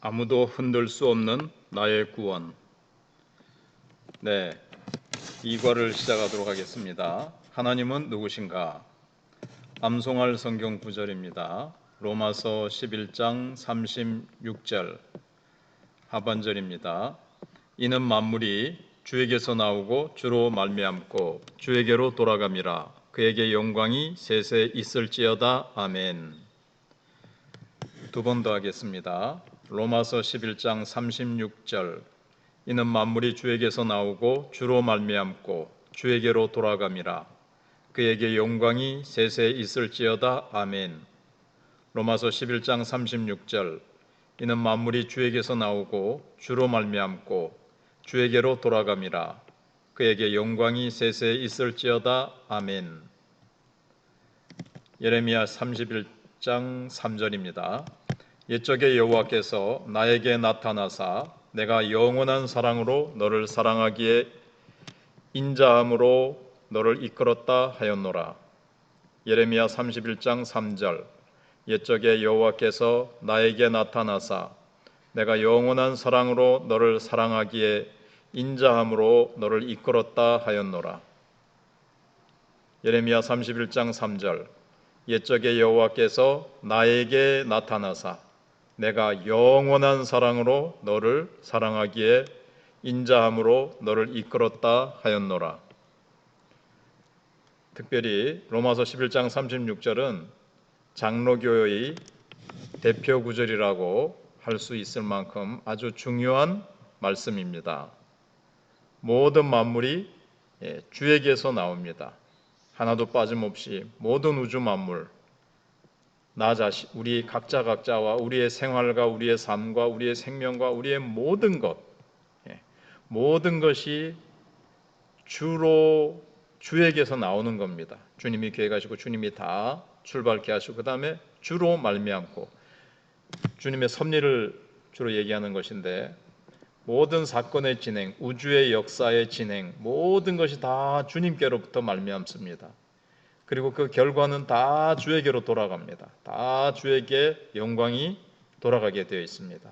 아무도 흔들 수 없는 나의 구원. 네, 이과를 시작하도록 하겠습니다. 하나님은 누구신가? 암송할 성경 구절입니다. 로마서 11장 36절 하반절입니다. 이는 만물이 주에게서 나오고 주로 말미암고 주에게로 돌아감이라. 그에게 영광이 세세 있을지어다. 아멘. 두 번 더 하겠습니다. 로마서 11장 36절 이는 만물이 주에게서 나오고 주로 말미암고 주에게로 돌아감이라. 그에게 영광이 세세 있을지어다. 아멘. 로마서 11장 36절 이는 만물이 주에게서 나오고 주로 말미암고 주에게로 돌아감이라. 그에게 영광이 세세 있을지어다. 아멘. 예레미야 31장 3절입니다. 옛적에 여호와께서 나에게 나타나사 내가 영원한 사랑으로 너를 사랑하기에 인자함으로 너를 이끌었다 하였노라. 예레미야 31장 3절 옛적에 여호와께서 나에게 나타나사 내가 영원한 사랑으로 너를 사랑하기에 인자함으로 너를 이끌었다 하였노라. 예레미야 31장 3절 옛적에 여호와께서 나에게 나타나사 내가 영원한 사랑으로 너를 사랑하기에 인자함으로 너를 이끌었다 하였노라. 특별히 로마서 11장 36절은 장로교의 대표 구절이라고 할 수 있을 만큼 아주 중요한 말씀입니다. 모든 만물이 주에게서 나옵니다. 하나도 빠짐없이 모든 우주 만물, 나 자신, 우리 각자와 우리의 생활과 우리의 삶과 우리의 생명과 우리의 모든 것, 모든 것이 주로 주에게서 나오는 겁니다. 주님이 계획하시고 주님이 다 출발케 하시고 그 다음에 주로 말미암고 주님의 섭리를 주로 얘기하는 것인데 모든 사건의 진행, 우주의 역사의 진행, 모든 것이 다 주님께로부터 말미암습니다. 그리고 그 결과는 다 주에게로 돌아갑니다. 다 주에게 영광이 돌아가게 되어 있습니다.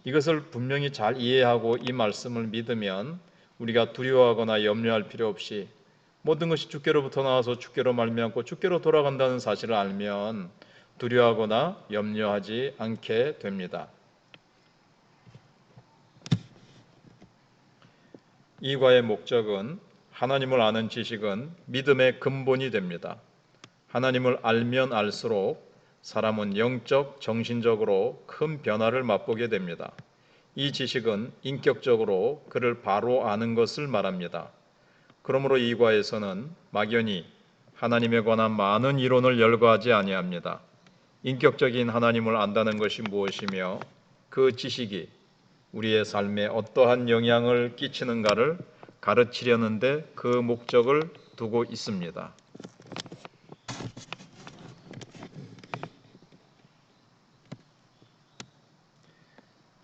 이것을 분명히 잘 이해하고 이 말씀을 믿으면 우리가 두려워하거나 염려할 필요 없이 모든 것이 주께로부터 나와서 주께로 말미암고 주께로 돌아간다는 사실을 알면 두려워하거나 염려하지 않게 됩니다. 이과의 목적은 하나님을 아는 지식은 믿음의 근본이 됩니다. 하나님을 알면 알수록 사람은 영적, 정신적으로 큰 변화를 맛보게 됩니다. 이 지식은 인격적으로 그를 바로 아는 것을 말합니다. 그러므로 이과에서는 막연히 하나님에 관한 많은 이론을 열거하지 아니합니다. 인격적인 하나님을 안다는 것이 무엇이며 그 지식이 우리의 삶에 어떠한 영향을 끼치는가를 가르치려는데 그 목적을 두고 있습니다.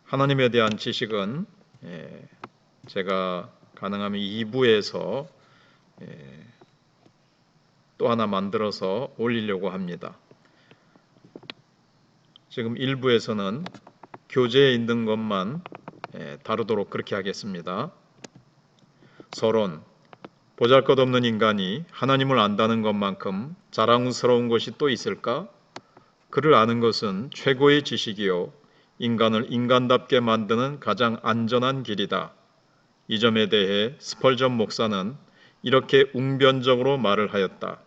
하나님에 대한 지식은 제가 가능하면 2부에서 또 하나 만들어서 올리려고 합니다. 지금 1부에서는 교재에 있는 것만 다루도록 그렇게 하겠습니다. 서론, 보잘것없는 인간이 하나님을 안다는 것만큼 자랑스러운 것이 또 있을까? 그를 아는 것은 최고의 지식이요 인간을 인간답게 만드는 가장 안전한 길이다. 이 점에 대해 스펄전 목사는 이렇게 웅변적으로 말을 하였다.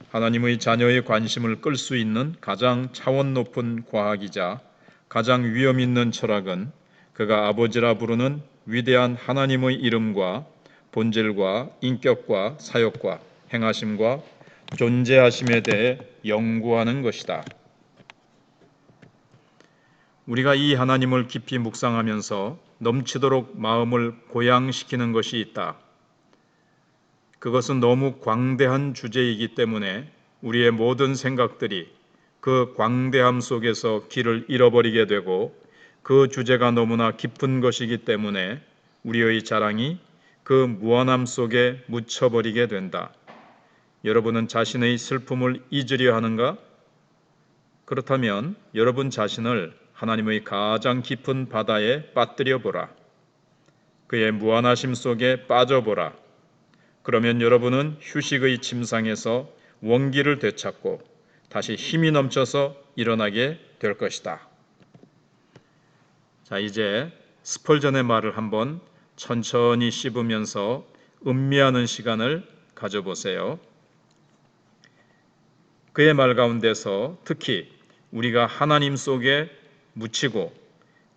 하나님의 자녀의 관심을 끌 수 있는 가장 차원 높은 과학이자 가장 위험 있는 철학은 그가 아버지라 부르는 위대한 하나님의 이름과 본질과 인격과 사역과 행하심과 존재하심에 대해 연구하는 것이다. 우리가 이 하나님을 깊이 묵상하면서 넘치도록 마음을 고양시키는 것이 있다. 그것은 너무 광대한 주제이기 때문에 우리의 모든 생각들이 그 광대함 속에서 길을 잃어버리게 되고 그 주제가 너무나 깊은 것이기 때문에 우리의 자랑이 그 무한함 속에 묻혀버리게 된다. 여러분은 자신의 슬픔을 잊으려 하는가? 그렇다면 여러분 자신을 하나님의 가장 깊은 바다에 빠뜨려 보라. 그의 무한하심 속에 빠져보라. 그러면 여러분은 휴식의 침상에서 원기를 되찾고 다시 힘이 넘쳐서 일어나게 될 것이다. 자, 이제 스펄전의 말을 한번 천천히 씹으면서 음미하는 시간을 가져보세요. 그의 말 가운데서 특히 우리가 하나님 속에 묻히고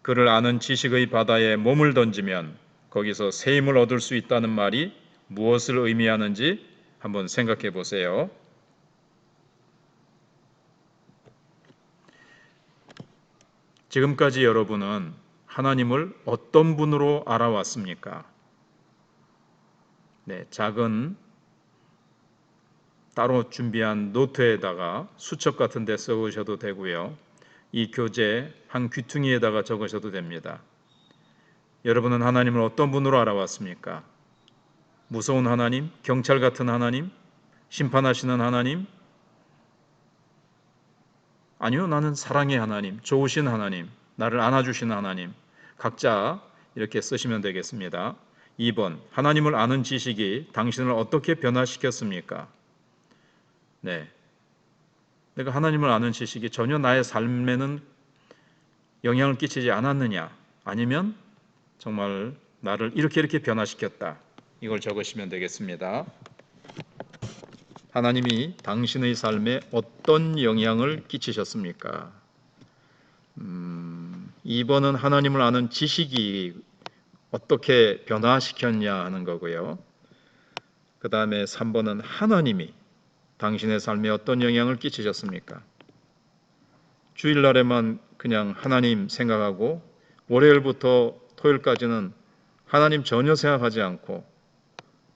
그를 아는 지식의 바다에 몸을 던지면 거기서 새 힘을 얻을 수 있다는 말이 무엇을 의미하는지 한번 생각해 보세요. 지금까지 여러분은 하나님을 어떤 분으로 알아왔습니까? 네, 작은 따로 준비한 노트에다가 수첩 같은 데 써오셔도 되고요. 이 교재 한 귀퉁이에다가 적으셔도 됩니다. 여러분은 하나님을 어떤 분으로 알아왔습니까? 무서운 하나님? 경찰 같은 하나님? 심판하시는 하나님? 아니요, 나는 사랑의 하나님, 좋으신 하나님, 나를 안아주시는 하나님. 각자 이렇게 쓰시면 되겠습니다. 2번, 하나님을 아는 지식이 당신을 어떻게 변화시켰습니까? 네, 내가 하나님을 아는 지식이 전혀 나의 삶에는 영향을 끼치지 않았느냐? 아니면 정말 나를 이렇게 변화시켰다. 이걸 적으시면 되겠습니다. 하나님이 당신의 삶에 어떤 영향을 끼치셨습니까? 2번은 하나님을 아는 지식이 어떻게 변화시켰냐 하는 거고요. 그 다음에 3번은 하나님이 당신의 삶에 어떤 영향을 끼치셨습니까? 주일날에만 그냥 하나님 생각하고 월요일부터 토요일까지는 하나님 전혀 생각하지 않고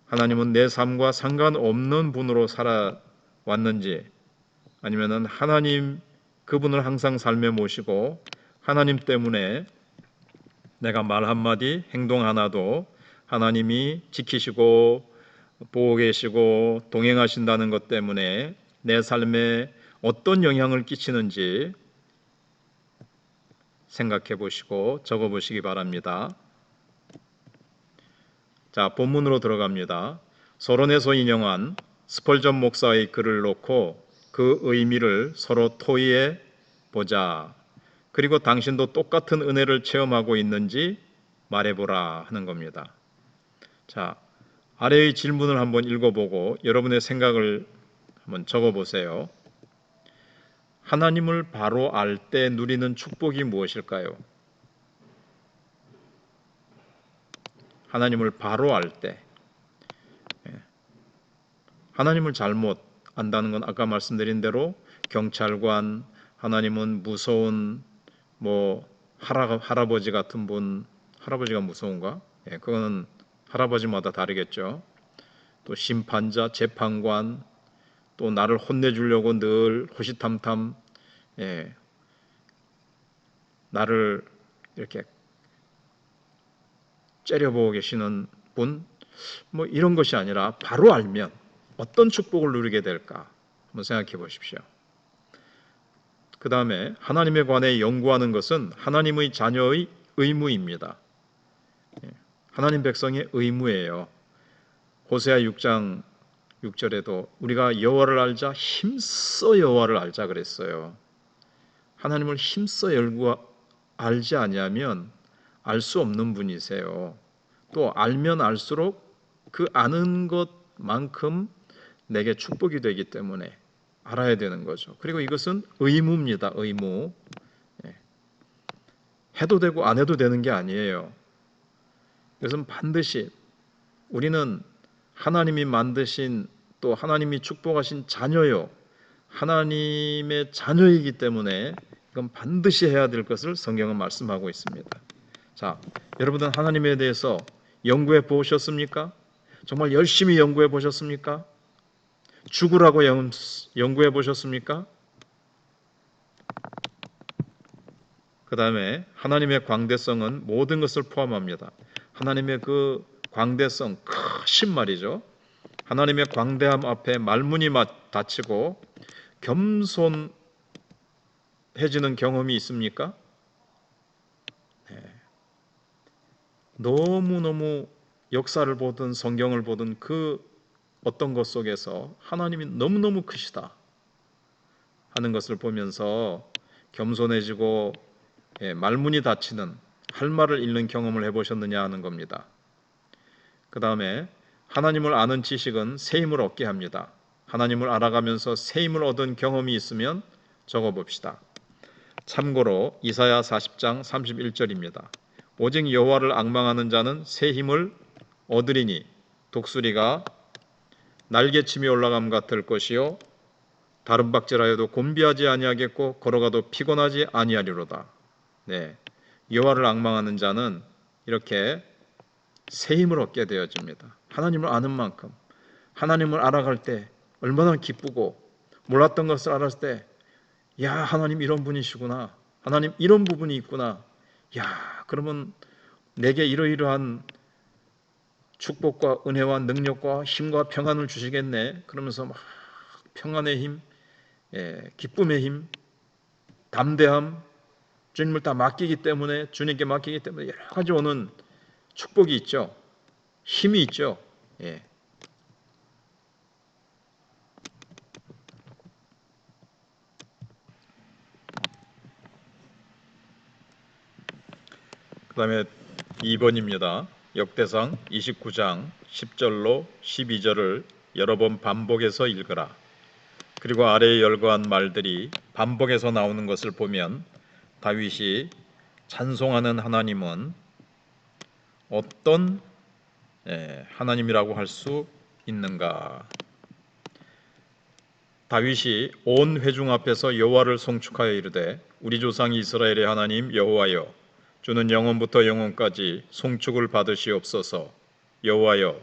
하나님은 내 삶과 상관없는 분으로 살아왔는지, 아니면은 하나님 그분을 항상 삶에 모시고 하나님 때문에 내가 말 한마디 행동 하나도 하나님이 지키시고 보고 계시고 동행하신다는 것 때문에 내 삶에 어떤 영향을 끼치는지 생각해 보시고 적어 보시기 바랍니다. 자, 본문으로 들어갑니다. 서론에서 인용한 스펄전 목사의 글을 놓고 그 의미를 서로 토의해 보자. 그리고 당신도 똑같은 은혜를 체험하고 있는지 말해보라 하는 겁니다. 자, 아래의 질문을 한번 읽어보고 여러분의 생각을 한번 적어보세요. 하나님을 바로 알 때 누리는 축복이 무엇일까요? 하나님을 바로 알 때. 하나님을 잘못 안다는 건 아까 말씀드린 대로 경찰관, 하나님은 무서운 할아버지 같은 분, 할아버지가 무서운가? 그거는 할아버지마다 다르겠죠. 또 심판자, 재판관, 또 나를 혼내주려고 늘 호시탐탐 나를 이렇게 째려보고 계시는 분, 이런 것이 아니라 바로 알면 어떤 축복을 누리게 될까 한번 생각해 보십시오. 그 다음에 하나님에 관해 연구하는 것은 하나님의 자녀의 의무입니다. 하나님 백성의 의무예요. 호세아 6장 6절에도 우리가 여호와를 알자, 힘써 여호와를 알자 그랬어요. 하나님을 힘써 알지 아니하면 알 수 없는 분이세요. 또 알면 알수록 그 아는 것만큼 내게 축복이 되기 때문에 알아야 되는 거죠. 그리고 이것은 의무입니다. 의무. 해도 되고 안 해도 되는 게 아니에요. 이것은 반드시 우리는 하나님이 만드신 또 하나님이 축복하신 자녀요. 하나님의 자녀이기 때문에 이건 반드시 해야 될 것을 성경은 말씀하고 있습니다. 자, 여러분은 하나님에 대해서 연구해 보셨습니까? 정말 열심히 연구해 보셨습니까? 죽으라고 연구해 보셨습니까? 그 다음에 하나님의 광대성은 모든 것을 포함합니다. 하나님의 그 광대성, 크신 말이죠. 하나님의 광대함 앞에 말문이 닫히고 겸손 행복해지는 경험이 있습니까? 네. 너무너무 역사를 보든 성경을 보든 그 어떤 것 속에서 하나님이 너무너무 크시다 하는 것을 보면서 겸손해지고 말문이 닫히는, 할 말을 잃는 경험을 해보셨느냐 하는 겁니다. 그 다음에 하나님을 아는 지식은 새 힘을 얻게 합니다. 하나님을 알아가면서 새 힘을 얻은 경험이 있으면 적어봅시다. 참고로 이사야 40장 31절입니다. 오직 여호와를 앙망하는 자는 새 힘을 얻으리니 독수리가 날개침이 올라감 같을 것이요 다른 박질하여도 곤비하지 아니하겠고 걸어가도 피곤하지 아니하리로다. 네, 여호와를 앙망하는 자는 이렇게 새 힘을 얻게 되어집니다. 하나님을 아는 만큼, 하나님을 알아갈 때 얼마나 기쁘고, 몰랐던 것을 알았을 때 야, 하나님 이런 분이시구나, 하나님 이런 부분이 있구나, 야, 그러면 내게 이러이러한 축복과 은혜와 능력과 힘과 평안을 주시겠네. 그러면서 막 평안의 힘, 기쁨의 힘, 담대함, 주님을 다 맡기기 때문에, 주님께 맡기기 때문에 여러 가지 오는 축복이 있죠. 힘이 있죠. 예. 그 다음에 2번입니다. 역대상 29장 10절로 12절을 여러 번 반복해서 읽으라. 그리고 아래에 열거한 말들이 반복해서 나오는 것을 보면 다윗이 찬송하는 하나님은 어떤 하나님이라고 할 수 있는가. 다윗이 온 회중 앞에서 여호와를 송축하여 이르되 우리 조상 이스라엘의 하나님 여호와여 주는 영원부터 영원까지 송축을 받으시옵소서. 여호와여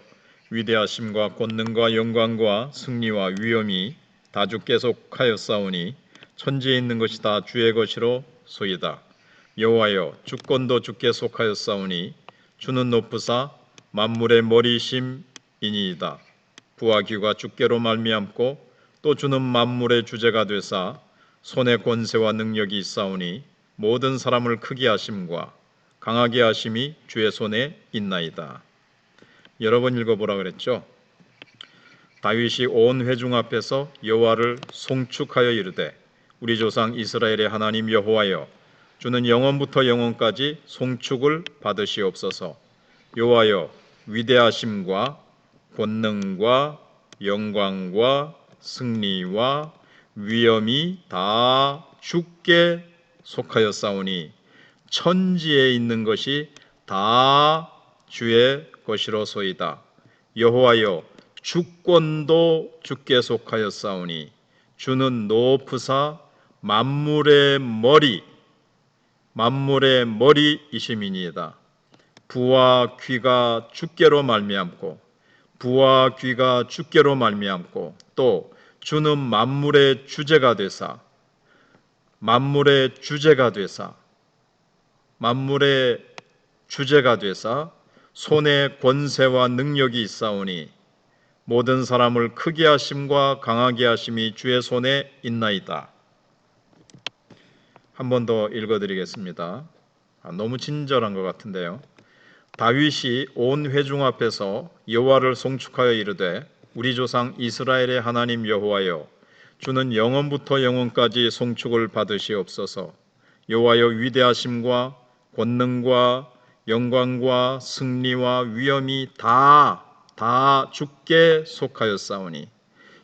위대하심과 권능과 영광과 승리와 위엄이 다 주께 속하였사오니 천지에 있는 것이 다 주의 것이로 소이다. 여호와여 주권도 주께 속하였사오니 주는 높으사 만물의 머리심이니이다. 부와 귀가 주께로 말미암고 또 주는 만물의 주제가 되사 손에 권세와 능력이 있사오니 모든 사람을 크게 하심과 강하게 하심이 주의 손에 있나이다. 여러 번 읽어보라 그랬죠. 다윗이 온 회중 앞에서 여호와를 송축하여 이르되 우리 조상 이스라엘의 하나님 여호와여 주는 영원부터 영원까지 송축을 받으시옵소서. 여호와여 위대하심과 권능과 영광과 승리와 위엄이 다 주께 속하였사오니 천지에 있는 것이 다 주의 것이로소이다. 여호와여 주권도 주께 속하였사오니 주는 높으사 만물의 머리이심이니이다. 부와 귀가 주께로 말미암고 또 주는 만물의 주제가 되사 손에 권세와 능력이 있사오니 모든 사람을 크게 하심과 강하게 하심이 주의 손에 있나이다. 한 번 더 읽어드리겠습니다. 너무 친절한 것 같은데요. 다윗이 온 회중 앞에서 여호와를 송축하여 이르되 우리 조상 이스라엘의 하나님 여호와여 주는 영원부터 영원까지 송축을 받으시옵소서. 여호와여 위대하심과 권능과 영광과 승리와 위엄이 다 주께 속하였사오니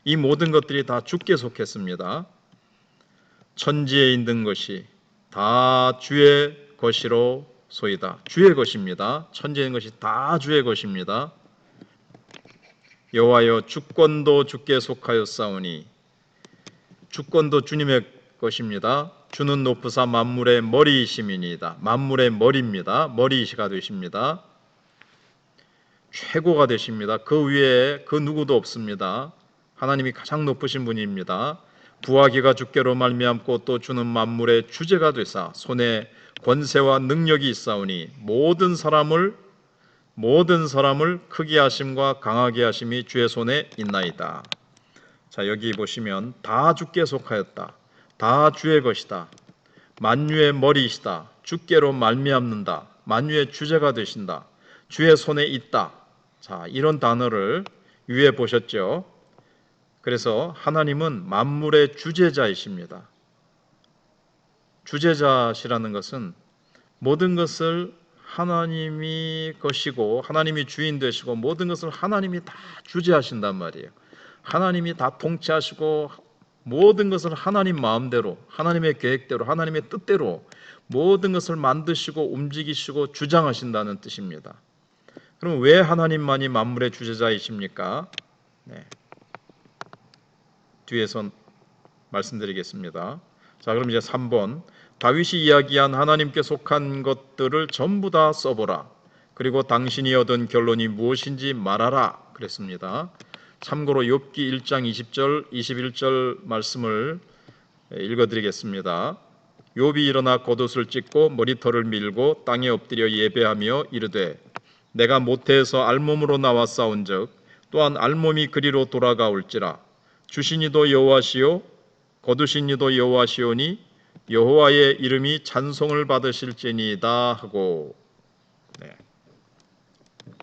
이 모든 것들이 다 주께 속했습니다. 천지에 있는 것이 다 주의 것이로 소이다. 주의 것입니다. 천지에 있는 것이 다 주의 것입니다. 여호와여 주권도 주께 속하였사오니 주권도 주님의 것입니다. 주는 높으사 만물의 머리이심이니이다. 만물의 머리입니다. 머리이시가 되십니다. 최고가 되십니다. 그 위에 그 누구도 없습니다. 하나님이 가장 높으신 분입니다. 부와 귀가 주께로 말미암고 또 주는 만물의 주제가 되사 손에 권세와 능력이 있사오니 모든 사람을 크게 하심과 강하게 하심이 주의 손에 있나이다. 자, 여기 보시면 다 주께 속하였다. 다 주의 것이다. 만유의 머리이시다. 주께로 말미암는다. 만유의 주제가 되신다. 주의 손에 있다. 자, 이런 단어를 위에 보셨죠? 그래서 하나님은 만물의 주제자이십니다. 주제자시라는 것은 모든 것을 하나님이 것이고 하나님이 주인 되시고 모든 것을 하나님이 다 주재하신단 말이에요. 하나님이 다 통치하시고 모든 것을 하나님 마음대로 하나님의 계획대로 하나님의 뜻대로 모든 것을 만드시고 움직이시고 주장하신다는 뜻입니다. 그럼 왜 하나님만이 만물의 주제자이십니까? 네. 뒤에서 말씀드리겠습니다. 자, 그럼 이제 3번 다윗이 이야기한 하나님께 속한 것들을 전부 다 써보라. 그리고 당신이 얻은 결론이 무엇인지 말하라 그랬습니다. 참고로 욥기 1장 20절 21절 말씀을 읽어드리겠습니다. 욥이 일어나 겉옷을 찢고 머리털을 밀고 땅에 엎드려 예배하며 이르되 내가 모태에서 알몸으로 나와 싸운즉 또한 알몸이 그리로 돌아가올지라. 주신 이도 여호와시요 거두신 이도 여호와시오니 여호와의 이름이 찬송을 받으실지니이다 하고. 네.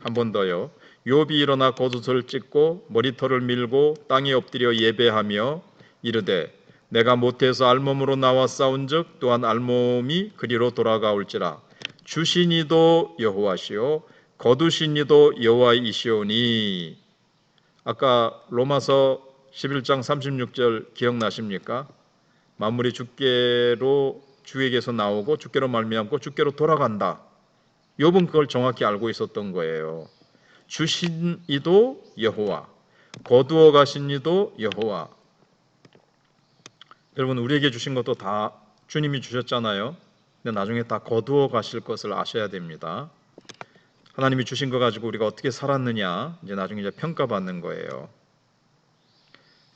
한 번 더요. 욥이 일어나 겉옷을 찢고 머리털을 밀고 땅에 엎드려 예배하며 이르되 내가 모태에서 알몸으로 나와 싸운즉 또한 알몸이 그리로 돌아가올지라. 주신 이도 여호와시요 거두신 이도 여호와이시오니. 아까 로마서 11장 36절 기억나십니까? 만물이 주께로 주에게서 나오고 주께로 말미암고 주께로 돌아간다. 욥은 그걸 정확히 알고 있었던 거예요. 주신 이도 여호와, 거두어 가신 이도 여호와. 여러분, 우리에게 주신 것도 다 주님이 주셨잖아요. 근데 나중에 다 거두어 가실 것을 아셔야 됩니다. 하나님이 주신 거 가지고 우리가 어떻게 살았느냐 이제 나중에 이제 평가받는 거예요.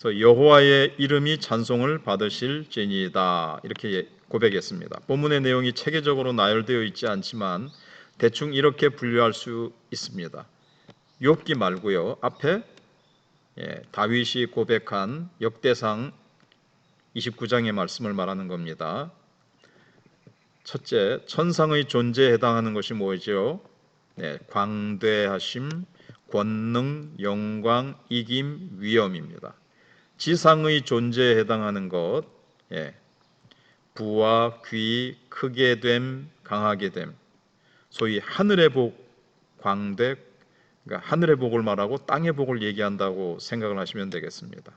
그래서 여호와의 이름이 찬송을 받으실지니이다 이렇게 고백했습니다. 본문의 내용이 체계적으로 나열되어 있지 않지만 대충 이렇게 분류할 수 있습니다. 욥기 말고요. 앞에 다윗이 고백한 역대상 29장의 말씀을 말하는 겁니다. 첫째, 천상의 존재에 해당하는 것이 뭐죠? 광대하심, 권능, 영광, 이김, 위엄입니다. 지상의 존재에 해당하는 것, 부와 귀, 크게 됨, 강하게 됨, 소위 하늘의 복, 광대, 그러니까 하늘의 복을 말하고 땅의 복을 얘기한다고 생각을 하시면 되겠습니다.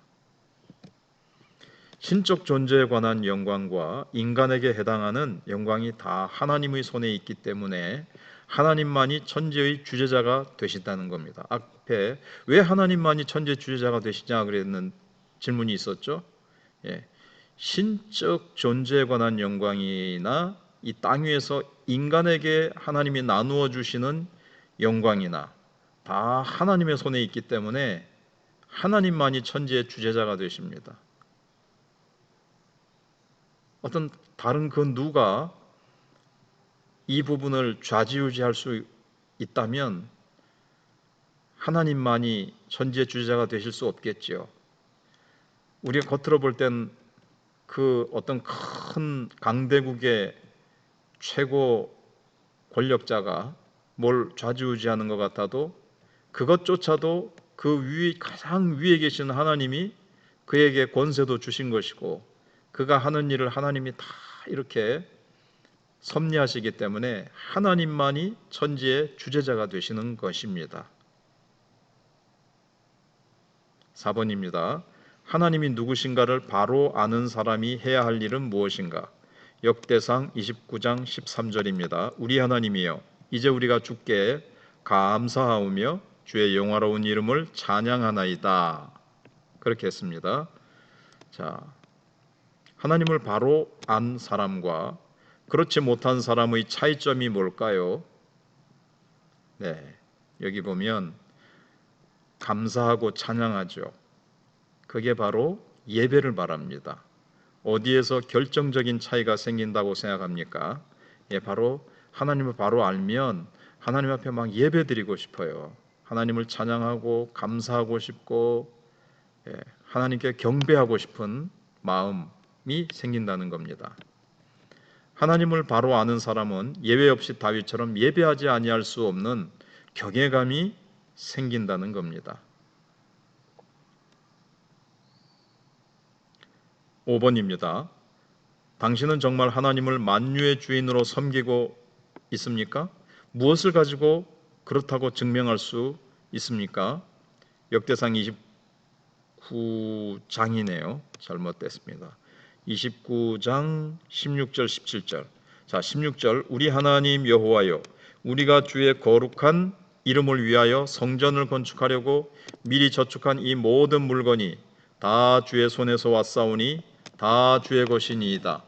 신적 존재에 관한 영광과 인간에게 해당하는 영광이 다 하나님의 손에 있기 때문에 하나님만이 천지의 주제자가 되신다는 겁니다. 앞에 왜 하나님만이 천지의 주제자가 되시냐 그랬는 질문이 있었죠. 신적 존재에 관한 영광이나 이 땅 위에서 인간에게 하나님이 나누어 주시는 영광이나 다 하나님의 손에 있기 때문에 하나님만이 천지의 주제자가 되십니다. 어떤 다른 그 누가 이 부분을 좌지우지할 수 있다면 하나님만이 천지의 주제자가 되실 수 없겠지요. 우리가 겉으로 볼 땐 그 어떤 큰 강대국의 최고 권력자가 뭘 좌지우지하는 것 같아도 그것조차도 그 위, 가장 위에 계신 하나님이 그에게 권세도 주신 것이고 그가 하는 일을 하나님이 다 이렇게 섭리하시기 때문에 하나님만이 천지의 주제자가 되시는 것입니다. 4번입니다. 하나님이 누구신가를 바로 아는 사람이 해야 할 일은 무엇인가? 역대상 29장 13절입니다. 우리 하나님이여 이제 우리가 주께 감사하오며 주의 영화로운 이름을 찬양하나이다. 그렇게 했습니다. 자, 하나님을 바로 안 사람과 그렇지 못한 사람의 차이점이 뭘까요? 여기 보면 감사하고 찬양하죠. 그게 바로 예배를 말합니다. 어디에서 결정적인 차이가 생긴다고 생각합니까? 바로 하나님을 바로 알면 하나님 앞에 막 예배드리고 싶어요. 하나님을 찬양하고 감사하고 싶고 하나님께 경배하고 싶은 마음이 생긴다는 겁니다. 하나님을 바로 아는 사람은 예외 없이 다윗처럼 예배하지 아니할 수 없는 경외감이 생긴다는 겁니다. 5번입니다. 당신은 정말 하나님을 만유의 주인으로 섬기고 있습니까? 무엇을 가지고 그렇다고 증명할 수 있습니까? 역대상 29장이네요. 잘못됐습니다. 29장 16절 17절. 자, 16절. 우리 하나님 여호와여, 우리가 주의 거룩한 이름을 위하여 성전을 건축하려고 미리 저축한 이 모든 물건이 다 주의 손에서 왔사오니 다 주의 것이니이다.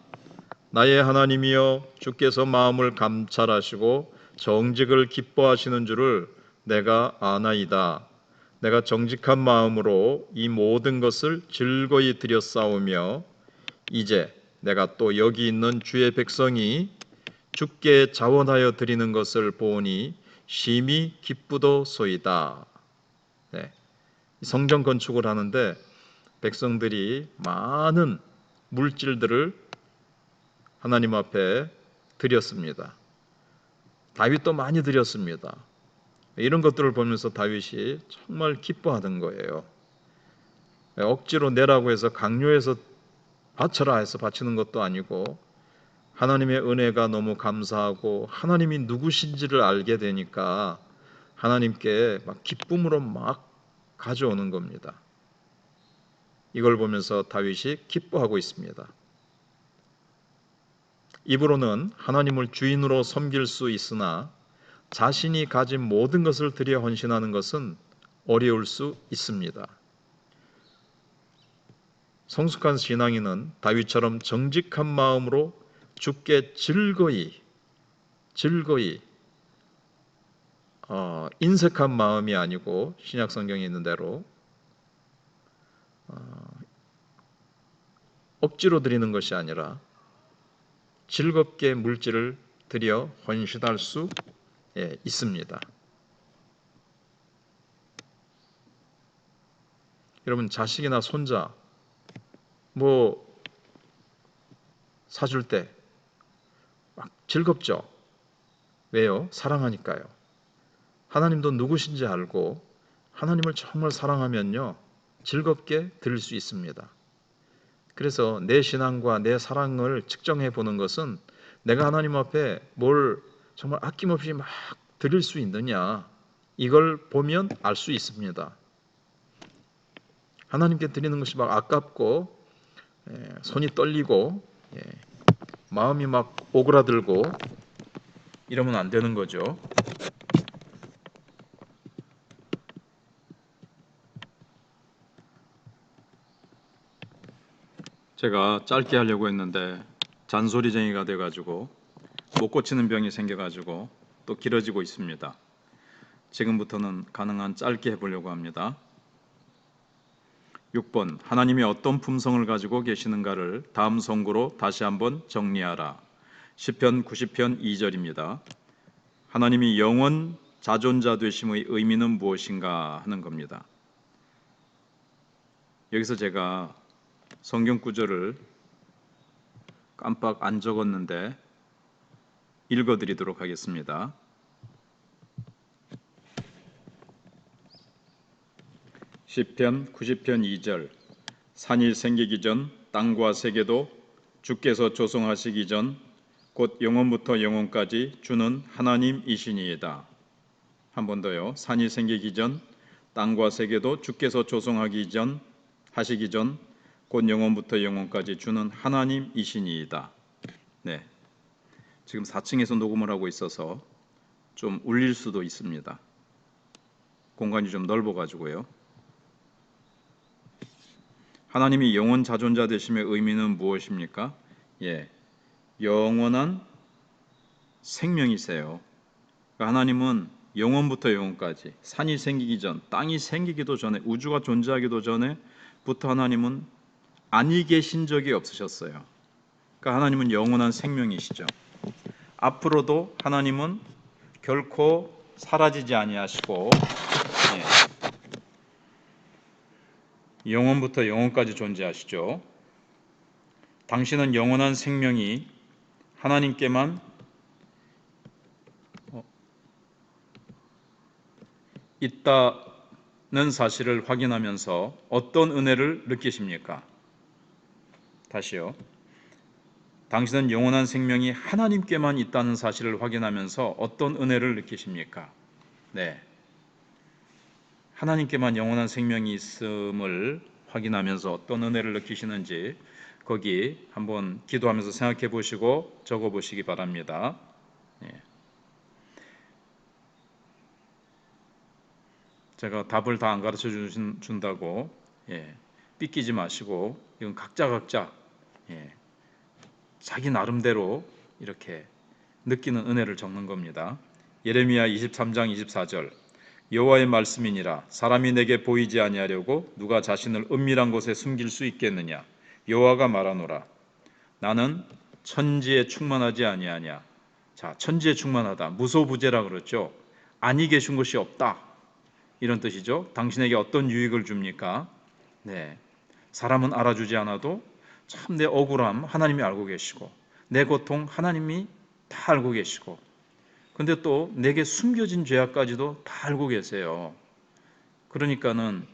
나의 하나님이여, 주께서 마음을 감찰하시고 정직을 기뻐하시는 줄을 내가 아나이다. 내가 정직한 마음으로 이 모든 것을 즐거이 드렸사오며 이제 내가 또 여기 있는 주의 백성이 주께 자원하여 드리는 것을 보니 심히 기쁘도소이다. 네. 성전 건축을 하는데 백성들이 많은 물질들을 하나님 앞에 드렸습니다. 다윗도 많이 드렸습니다. 이런 것들을 보면서 다윗이 정말 기뻐하던 거예요. 억지로 내라고 해서 강요해서 바쳐라 해서 바치는 것도 아니고 하나님의 은혜가 너무 감사하고 하나님이 누구신지를 알게 되니까 하나님께 막 기쁨으로 막 가져오는 겁니다. 이걸 보면서 다윗이 기뻐하고 있습니다. 입으로는 하나님을 주인으로 섬길 수 있으나 자신이 가진 모든 것을 들여 헌신하는 것은 어려울 수 있습니다. 성숙한 신앙인은 다윗처럼 정직한 마음으로 주께 즐거이 인색한 마음이 아니고 신약 성경에 있는 대로 억지로 드리는 것이 아니라 즐겁게 물질을 드려 헌신할 수 있습니다. 여러분, 자식이나 손자 사줄 때 막 즐겁죠? 왜요? 사랑하니까요. 하나님도 누구신지 알고 하나님을 정말 사랑하면요, 즐겁게 드릴 수 있습니다. 그래서 내 신앙과 내 사랑을 측정해 보는 것은 내가 하나님 앞에 뭘 정말 아낌없이 막 드릴 수 있느냐, 이걸 보면 알 수 있습니다. 하나님께 드리는 것이 막 아깝고 손이 떨리고 마음이 막 오그라들고 이러면 안 되는 거죠. 제가 짧게 하려고 했는데 잔소리쟁이가 돼가지고 못 고치는 병이 생겨가지고 또 길어지고 있습니다. 지금부터는 가능한 짧게 해보려고 합니다. 6번, 하나님이 어떤 품성을 가지고 계시는가를 다음 성구로 다시 한번 정리하라. 시편 90편 2절입니다. 하나님이 영원 자존자 되심의 의미는 무엇인가 하는 겁니다. 여기서 제가 성경 구절을 깜빡 안 적었는데 읽어드리도록 하겠습니다. 시편 90편 2절, 산이 생기기 전 땅과 세계도 주께서 조성하시기 전 곧 영원부터 영원까지 주는 하나님이시니이다. 한 번 더요. 산이 생기기 전 땅과 세계도 주께서 조성하기 전 하시기 전 곧 영원부터 영원까지 주는 하나님이시니이다. 네, 지금 4층에서 녹음을 하고 있어서 좀 울릴 수도 있습니다. 공간이 좀 넓어가지고요. 하나님이 영원 자존자 되심의 의미는 무엇입니까? 영원한 생명이세요. 하나님은 영원부터 영원까지, 산이 생기기 전, 땅이 생기기도 전에, 우주가 존재하기도 전에부터 하나님은 아니 계신 적이 없으셨어요. 그러니까 하나님은 영원한 생명이시죠. 앞으로도 하나님은 결코 사라지지 아니하시고 영원부터 영원까지 존재하시죠. 당신은 영원한 생명이 하나님께만 있다는 사실을 확인하면서 어떤 은혜를 느끼십니까? 다시요. 당신은 영원한 생명이 하나님께만 있다는 사실을 확인하면서 어떤 은혜를 느끼십니까? 네. 하나님께만 영원한 생명이 있음을 확인하면서 어떤 은혜를 느끼시는지 거기 한번 기도하면서 생각해 보시고 적어 보시기 바랍니다. 네. 제가 답을 다 안 가르쳐 준다고 삐끼지 마시고 이건 각자 자기 나름대로 이렇게 느끼는 은혜를 적는 겁니다. 예레미야 23장 24절 여호와의 말씀이니라 사람이 내게 보이지 아니하려고 누가 자신을 은밀한 곳에 숨길 수 있겠느냐 여호와가 말하노라 나는 천지에 충만하지 아니하냐. 자, 천지에 충만하다 무소부재라 그랬죠. 아니 계신 것이 없다 이런 뜻이죠. 당신에게 어떤 유익을 줍니까? 네, 사람은 알아주지 않아도 참 내 억울함 하나님이 알고 계시고 내 고통 하나님이 다 알고 계시고 근데 또 내게 숨겨진 죄악까지도 다 알고 계세요. 그러니까는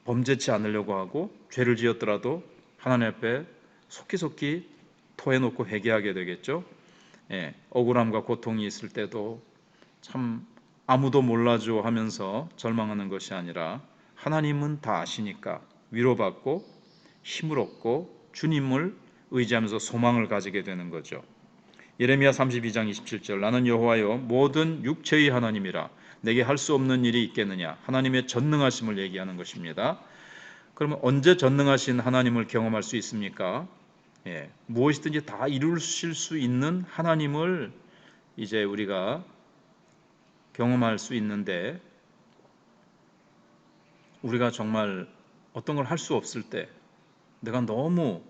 범죄치 않으려고 하고 죄를 지었더라도 하나님 앞에 속기속기 토해놓고 회개하게 되겠죠. 억울함과 고통이 있을 때도 참 아무도 몰라줘 하면서 절망하는 것이 아니라 하나님은 다 아시니까 위로받고 힘을 얻고 주님을 의지하면서 소망을 가지게 되는 거죠. 예레미야 32장 27절 나는 여호와여 모든 육체의 하나님이라 내게 할 수 없는 일이 있겠느냐. 하나님의 전능하심을 얘기하는 것입니다. 그러면 언제 전능하신 하나님을 경험할 수 있습니까? 무엇이든지 다 이루실 수 있는 하나님을 이제 우리가 경험할 수 있는데 우리가 정말 어떤 걸 할 수 없을 때 내가 너무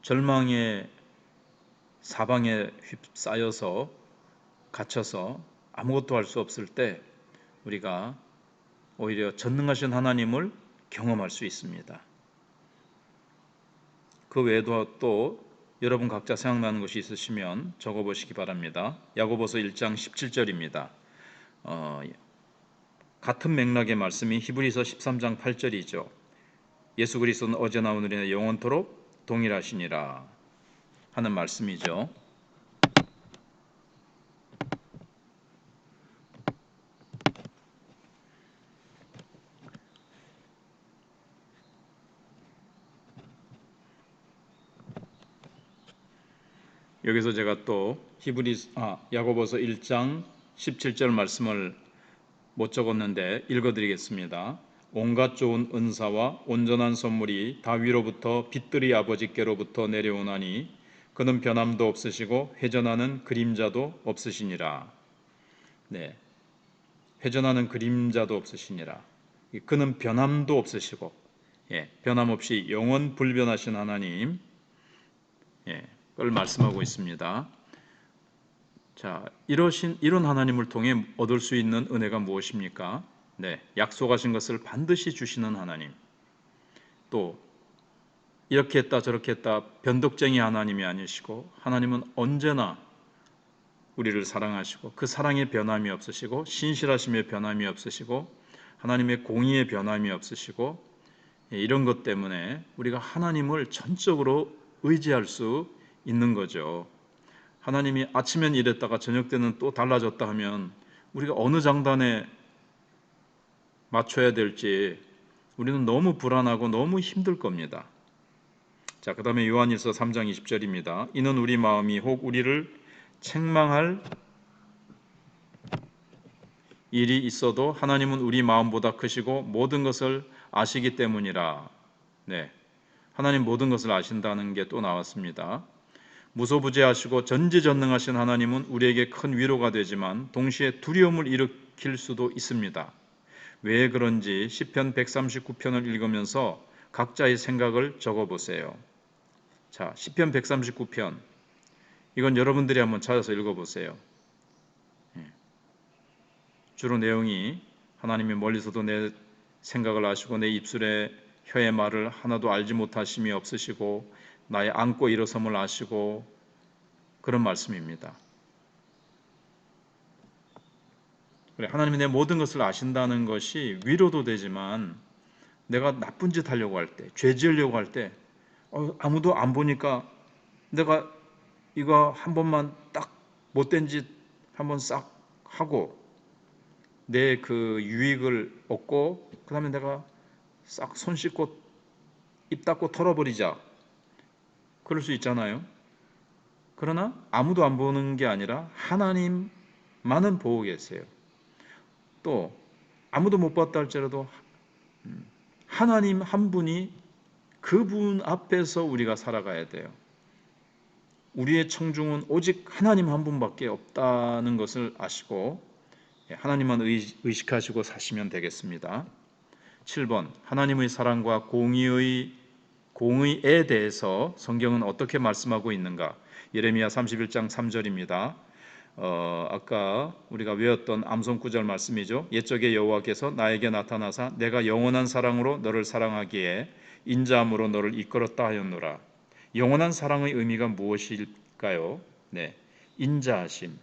절망의 사방에 휩싸여서 갇혀서 아무것도 할 수 없을 때 우리가 오히려 전능하신 하나님을 경험할 수 있습니다. 그 외에도 또 여러분 각자 생각나는 것이 있으시면 적어보시기 바랍니다. 야고보서 1장 17절입니다. 같은 맥락의 말씀이 히브리서 13장 8절이죠. 예수 그리스도는 어제나 오늘이나 영원토록 동일하시니라 하는 말씀이죠. 여기서 제가 또 야고보서 1장 17절 말씀을 못 적었는데 읽어드리겠습니다. 온갖 좋은 은사와 온전한 선물이 다 위로부터 빛들이 아버지께로부터 내려오나니 그는 변함도 없으시고 회전하는 그림자도 없으시니라. 네, 회전하는 그림자도 없으시니라. 그는 변함도 없으시고 변함없이 영원 불변하신 하나님 걸 말씀하고 있습니다. 자, 이런 하나님을 통해 얻을 수 있는 은혜가 무엇입니까? 약속하신 것을 반드시 주시는 하나님. 또 이렇게 했다 저렇게 했다 변덕쟁이 하나님이 아니시고 하나님은 언제나 우리를 사랑하시고 그 사랑의 변함이 없으시고 신실하심의 변함이 없으시고 하나님의 공의의 변함이 없으시고 이런 것 때문에 우리가 하나님을 전적으로 의지할 수 있는 거죠. 하나님이 아침엔 이랬다가 저녁 때는 또 달라졌다 하면 우리가 어느 장단에 맞춰야 될지 우리는 너무 불안하고 너무 힘들 겁니다. 자, 그 다음에 요한일서 3장 20절입니다. 이는 우리 마음이 혹 우리를 책망할 일이 있어도 하나님은 우리 마음보다 크시고 모든 것을 아시기 때문이라. 하나님 모든 것을 아신다는 게 또 나왔습니다. 무소부재하시고 전지전능하신 하나님은 우리에게 큰 위로가 되지만 동시에 두려움을 일으킬 수도 있습니다. 왜 그런지 시편 139편을 읽으면서 각자의 생각을 적어보세요. 자, 시편 139편 이건 여러분들이 한번 찾아서 읽어보세요. 주로 내용이 하나님이 멀리서도 내 생각을 아시고 내 입술에 혀의 말을 하나도 알지 못하심이 없으시고 나의 앉고 일어섬을 아시고 그런 말씀입니다. 그래, 하나님이 내 모든 것을 아신다는 것이 위로도 되지만 내가 나쁜 짓 하려고 할 때, 죄 지으려고 할 때 아무도 안 보니까 내가 이거 한 번만 딱 못된 짓 한번 싹 하고 내 그 유익을 얻고 그 다음에 내가 싹 손 씻고 입 닫고 털어버리자. 그럴 수 있잖아요. 그러나 아무도 안 보는 게 아니라 하나님만은 보고 계세요. 또 아무도 못 봤다 할지라도 하나님 한 분이 그분 앞에서 우리가 살아가야 돼요. 우리의 청중은 오직 하나님 한 분밖에 없다는 것을 아시고 하나님만 의식하시고 사시면 되겠습니다. 7번 하나님의 사랑과 공의에 대해서 성경은 어떻게 말씀하고 있는가? 예레미야 31장 3절입니다. 아까 우리가 외웠던 암송 구절 말씀이죠. 옛적에 여호와께서 나에게 나타나사 내가 영원한 사랑으로 너를 사랑하기에 인자함으로 너를 이끌었다 하였노라. 영원한 사랑의 의미가 무엇일까요? 네, 인자하심.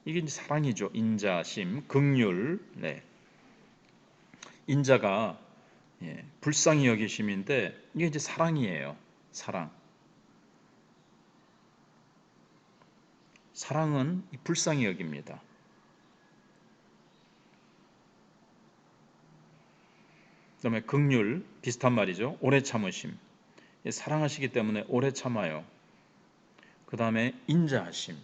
이게 이제 사랑이죠. 인자심, 긍휼. 네. 인자가 불쌍히 여기심인데 이게 이제 사랑이에요. 사랑. 사랑은 불쌍히 여깁니다. 그다음에 긍휼 비슷한 말이죠. 오래 참으심. 사랑하시기 때문에 오래 참아요. 그다음에 인자하심.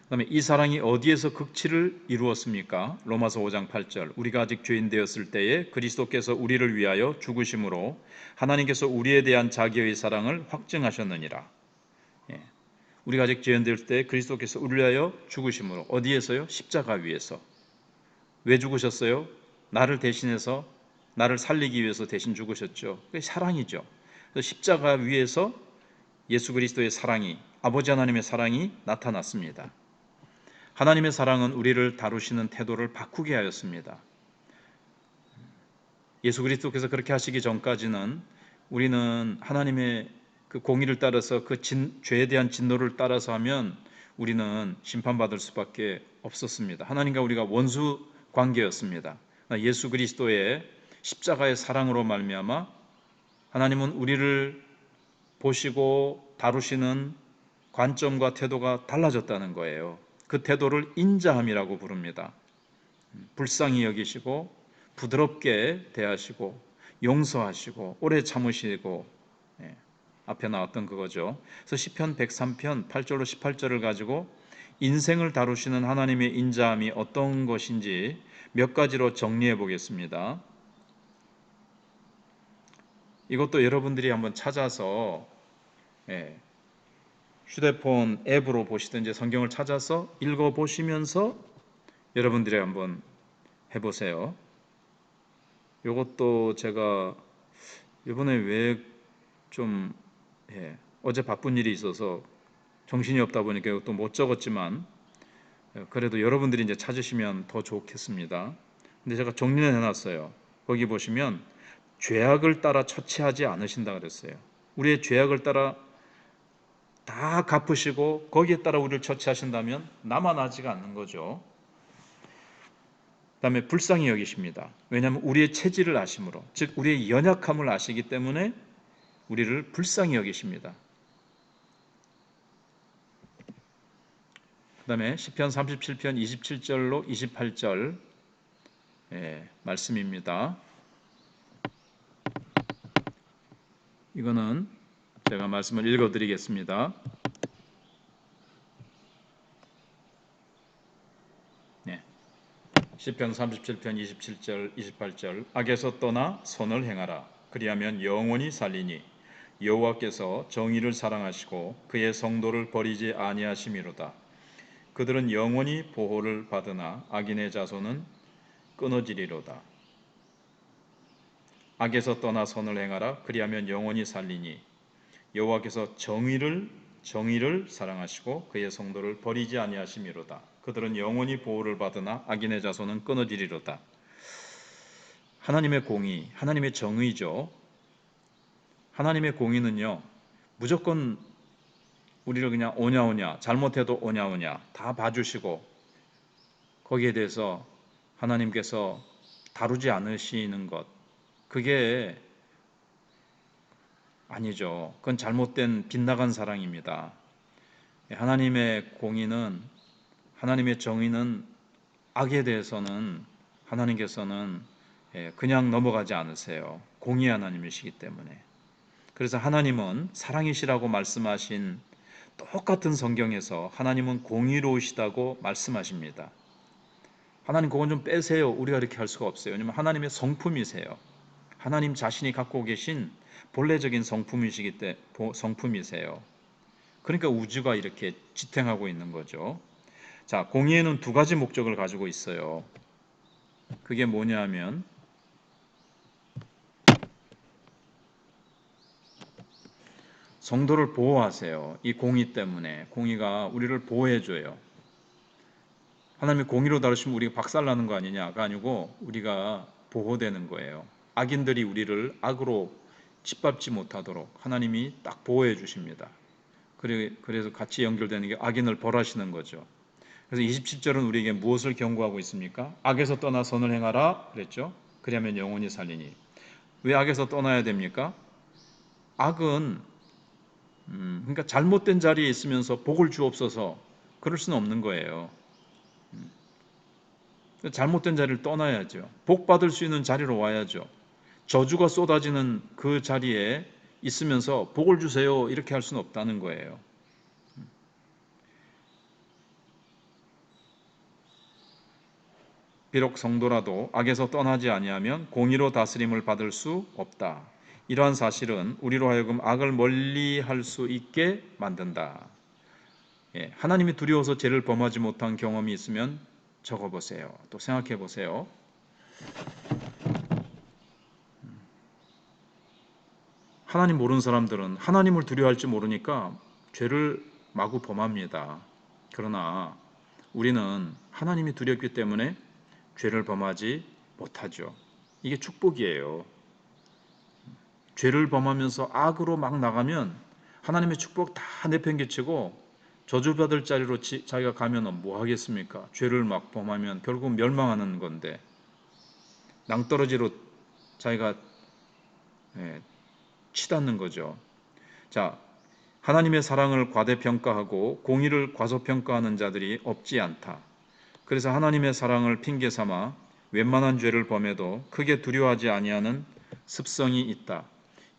그다음에 이 사랑이 어디에서 극치를 이루었습니까? 로마서 5장 8절. 우리가 아직 죄인 되었을 때에 그리스도께서 우리를 위하여 죽으심으로 하나님께서 우리에 대한 자기의 사랑을 확증하셨느니라. 우리가 아직 죄인 되었을 때 그리스도께서 우리를 위하여 죽으심으로 어디에서요? 십자가 위에서. 왜 죽으셨어요? 나를 대신해서 나를 살리기 위해서 대신 죽으셨죠. 그게 사랑이죠. 그래서 십자가 위에서 예수 그리스도의 사랑이 아버지 하나님의 사랑이 나타났습니다. 하나님의 사랑은 우리를 다루시는 태도를 바꾸게 하였습니다. 예수 그리스도께서 그렇게 하시기 전까지는 우리는 하나님의 그 공의를 따라서 그 죄에 대한 진노를 따라서 하면 우리는 심판받을 수밖에 없었습니다. 하나님과 우리가 원수 관계였습니다. 예수 그리스도의 십자가의 사랑으로 말미암아 하나님은 우리를 보시고 다루시는 관점과 태도가 달라졌다는 거예요. 그 태도를 인자함이라고 부릅니다. 불쌍히 여기시고 부드럽게 대하시고 용서하시고 오래 참으시고 앞에 나왔던 그거죠. 그래서 시편 103편 8절로 18절을 가지고 인생을 다루시는 하나님의 인자함이 어떤 것인지 몇 가지로 정리해 보겠습니다. 이것도 여러분들이 한번 찾아서 휴대폰 앱으로 보시든지 성경을 찾아서 읽어보시면서 여러분들이 한번 해보세요. 이것도 제가 이번에 왜 좀 어제 바쁜 일이 있어서 정신이 없다 보니까 이것도 못 적었지만 그래도 여러분들이 이제 찾으시면 더 좋겠습니다. 근데 제가 정리를 해놨어요. 거기 보시면 죄악을 따라 처치하지 않으신다 그랬어요. 우리의 죄악을 따라 다 갚으시고 거기에 따라 우리를 처치하신다면 남아나지가 않는 거죠. 그 다음에 불쌍히 여기십니다. 왜냐하면 우리의 체질을 아심으로, 즉 우리의 연약함을 아시기 때문에 우리를 불쌍히 여기십니다. 그 다음에 시편 37편 27절로 28절 말씀입니다. 이거는 제가 말씀을 읽어드리겠습니다. 시편 37편 27절 28절 악에서 떠나 선을 행하라. 그리하면 영원히 살리니 여호와께서 정의를 사랑하시고 그의 성도를 버리지 아니하심이로다. 그들은 영원히 보호를 받으나 악인의 자손은 끊어지리로다. 악에서 떠나 선을 행하라. 그리하면 영원히 살리니 여호와께서 정의를 사랑하시고 그의 성도를 버리지 아니하심이로다. 그들은 영원히 보호를 받으나 악인의 자손은 끊어지리로다. 하나님의 공의, 하나님의 정의죠. 하나님의 공의는요, 무조건 우리를 그냥 오냐 잘못해도 오냐 다 봐주시고 거기에 대해서 하나님께서 다루지 않으시는 것, 그게 아니죠. 그건 잘못된 빗나간 사랑입니다. 하나님의 공의는, 하나님의 정의는, 악에 대해서는 하나님께서는 그냥 넘어가지 않으세요. 공의 하나님이시기 때문에. 그래서 하나님은 사랑이시라고 말씀하신 똑같은 성경에서 하나님은 공의로우시다고 말씀하십니다. 하나님 그건 좀 빼세요. 우리가 이렇게 할 수가 없어요. 왜냐하면 하나님의 성품이세요. 하나님 자신이 갖고 계신 본래적인 성품이세요. 그러니까 우주가 이렇게 지탱하고 있는 거죠. 자, 공의에는 두 가지 목적을 가지고 있어요. 그게 뭐냐 하면 성도를 보호하세요. 이 공의 때문에. 공의가 우리를 보호해줘요. 하나님이 공의로 다루시면 우리가 박살나는 거 아니냐가 아니고 우리가 보호되는 거예요. 악인들이 우리를 악으로 짓밟지 못하도록 하나님이 딱 보호해 주십니다. 그래서 같이 연결되는 게 악인을 벌하시는 거죠. 그래서 27절은 우리에게 무엇을 경고하고 있습니까? 악에서 떠나 선을 행하라 그랬죠. 그러면 영원히 살리니. 왜 악에서 떠나야 됩니까? 악은 그러니까 잘못된 자리에 있으면서 복을 주옵소서 그럴 수는 없는 거예요. 잘못된 자리를 떠나야죠. 복 받을 수 있는 자리로 와야죠. 저주가 쏟아지는 그 자리에 있으면서 복을 주세요 이렇게 할 수는 없다는 거예요. 비록 성도라도 악에서 떠나지 아니하면 공의로 다스림을 받을 수 없다. 이러한 사실은 우리로 하여금 악을 멀리할 수 있게 만든다. 하나님이 두려워서 죄를 범하지 못한 경험이 있으면 적어보세요. 또 생각해 보세요. 하나님 모르는 사람들은 하나님을 두려워할지 모르니까 죄를 마구 범합니다. 그러나 우리는 하나님이 두렵기 때문에 죄를 범하지 못하죠. 이게 축복이에요. 죄를 범하면서 악으로 막 나가면 하나님의 축복 다 내팽개치고 저주받을 자리로 자기가 가면 뭐 하겠습니까? 죄를 막 범하면 결국 멸망하는 건데 낭떠러지로 자기가 치닫는 거죠. 자, 하나님의 사랑을 과대평가하고 공의를 과소평가하는 자들이 없지 않다. 그래서 하나님의 사랑을 핑계 삼아 웬만한 죄를 범해도 크게 두려워하지 아니하는 습성이 있다.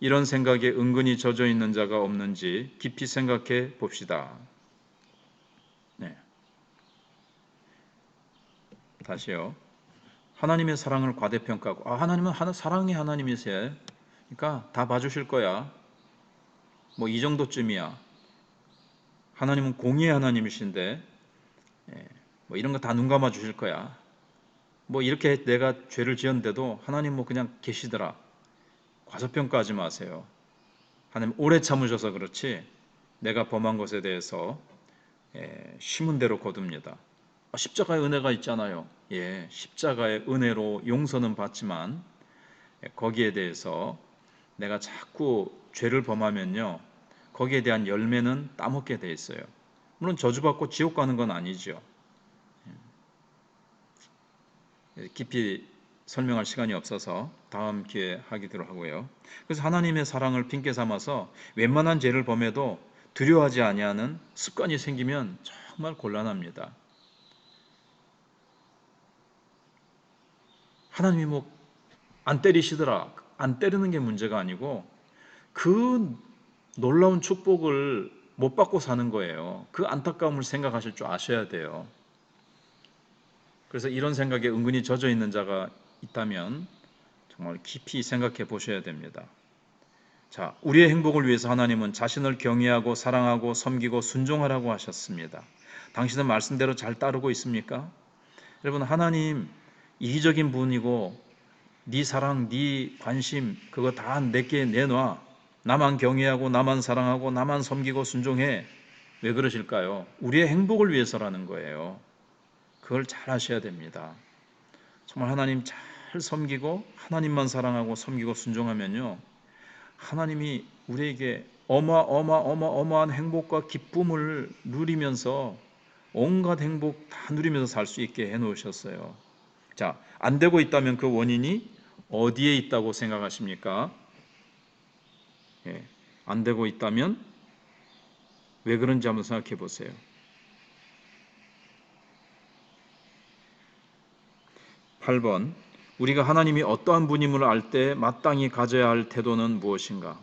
이런 생각에 은근히 젖어 있는 자가 없는지 깊이 생각해 봅시다. 네. 다시요. 하나님의 사랑을 과대평가하고 하나님은 사랑의 하나님이세요. 그러니까 다 봐주실 거야. 뭐 이 정도쯤이야. 하나님은 공의의 하나님이신데 뭐 이런 거 다 눈 감아 주실 거야. 뭐 이렇게 내가 죄를 지었는데도 하나님 뭐 그냥 계시더라. 과소평가하지 마세요. 하나님 오래 참으셔서 그렇지 내가 범한 것에 대해서 심은 대로 거둡니다. 십자가의 은혜가 있잖아요. 십자가의 은혜로 용서는 받지만 거기에 대해서 내가 자꾸 죄를 범하면요. 거기에 대한 열매는 따먹게 돼 있어요. 물론 저주받고 지옥 가는 건 아니죠. 깊이 설명할 시간이 없어서 다음 기회에 하기로 하고요. 그래서 하나님의 사랑을 핑계 삼아서 웬만한 죄를 범해도 두려워하지 아니하는 습관이 생기면 정말 곤란합니다. 하나님이 뭐 안 때리시더라. 안 때리는 게 문제가 아니고 그 놀라운 축복을 못 받고 사는 거예요. 그 안타까움을 생각하실 줄 아셔야 돼요. 그래서 이런 생각에 은근히 젖어 있는 자가 있다면 정말 깊이 생각해 보셔야 됩니다. 자, 우리의 행복을 위해서 하나님은 자신을 경외하고 사랑하고 섬기고 순종하라고 하셨습니다. 당신은 말씀대로 잘 따르고 있습니까? 여러분, 하나님 이기적인 분이고 네 사랑, 네 관심 그거 다 내게 내놔. 나만 경외하고 나만 사랑하고 나만 섬기고 순종해. 왜 그러실까요? 우리의 행복을 위해서라는 거예요. 그걸 잘 하셔야 됩니다. 정말 하나님 잘 섬기고 하나님만 사랑하고 섬기고 순종하면요. 하나님이 우리에게 어마어마한 행복과 기쁨을 누리면서 온갖 행복 다 누리면서 살 수 있게 해놓으셨어요. 자, 안 되고 있다면 그 원인이 어디에 있다고 생각하십니까? 예, 안 되고 있다면 왜 그런지 한번 생각해 보세요. 8번, 우리가 하나님이 어떠한 분임을 알 때 마땅히 가져야 할 태도는 무엇인가?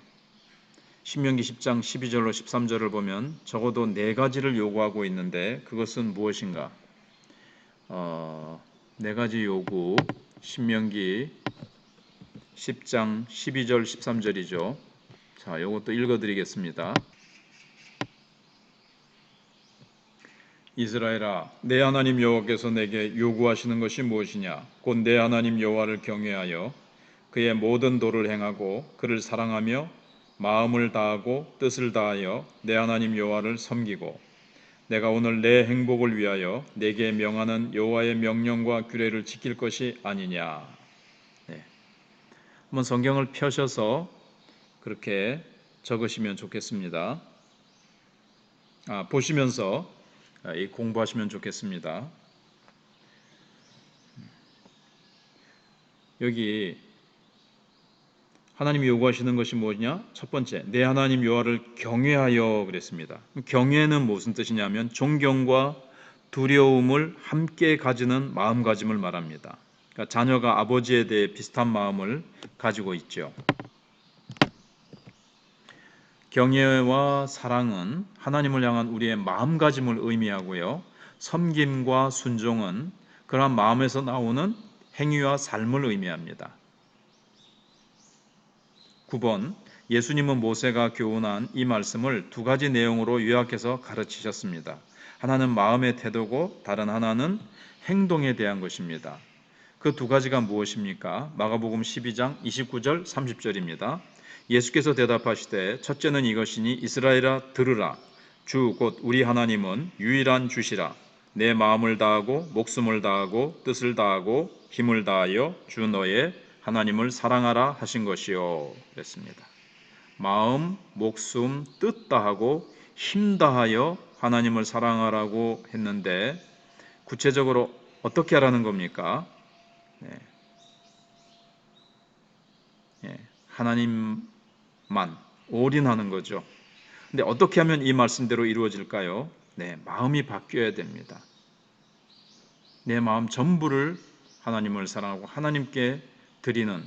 신명기 10장 12절로 13절을 보면 적어도 4가지를 요구하고 있는데 그것은 무엇인가? 4가지 요구, 신명기 10장 12절 13절이죠. 자, 이것도 읽어드리겠습니다. 이스라엘아, 내 하나님 여호와께서 내게 요구하시는 것이 무엇이냐? 곧 내 하나님 여호와를 경외하여 그의 모든 도를 행하고 그를 사랑하며 마음을 다하고 뜻을 다하여 내 하나님 여호와를 섬기고 내가 오늘 내 행복을 위하여 내게 명하는 여호와의 명령과 규례를 지킬 것이 아니냐. 네. 한번 성경을 펴셔서 그렇게 적으시면 좋겠습니다. 보시면서 공부하시면 좋겠습니다. 여기 하나님이 요구하시는 것이 뭐냐? 첫 번째, 내 하나님 여호와를 경외하여 그랬습니다. 경외는 무슨 뜻이냐면 존경과 두려움을 함께 가지는 마음가짐을 말합니다. 그러니까 자녀가 아버지에 대해 비슷한 마음을 가지고 있죠. 경외와 사랑은 하나님을 향한 우리의 마음가짐을 의미하고요. 섬김과 순종은 그러한 마음에서 나오는 행위와 삶을 의미합니다. 9번, 예수님은 모세가 교훈한 이 말씀을 2가지 내용으로 요약해서 가르치셨습니다. 하나는 마음의 태도고 다른 하나는 행동에 대한 것입니다. 그 2가지가 무엇입니까? 마가복음 12장 29절 30절입니다. 예수께서 대답하시되 첫째는 이것이니 이스라엘아 들으라. 주 곧 우리 하나님은 유일한 주시라. 내 마음을 다하고 목숨을 다하고 뜻을 다하고 힘을 다하여 주 너의 하나님을 사랑하라 하신 것이요. 그랬습니다. 마음, 목숨, 뜻 다하고 힘 다하여 하나님을 사랑하라고 했는데 구체적으로 어떻게 하라는 겁니까? 하나님만 올인하는 거죠. 근데 어떻게 하면 이 말씀대로 이루어질까요? 마음이 바뀌어야 됩니다. 내 마음 전부를 하나님을 사랑하고 하나님께 드리는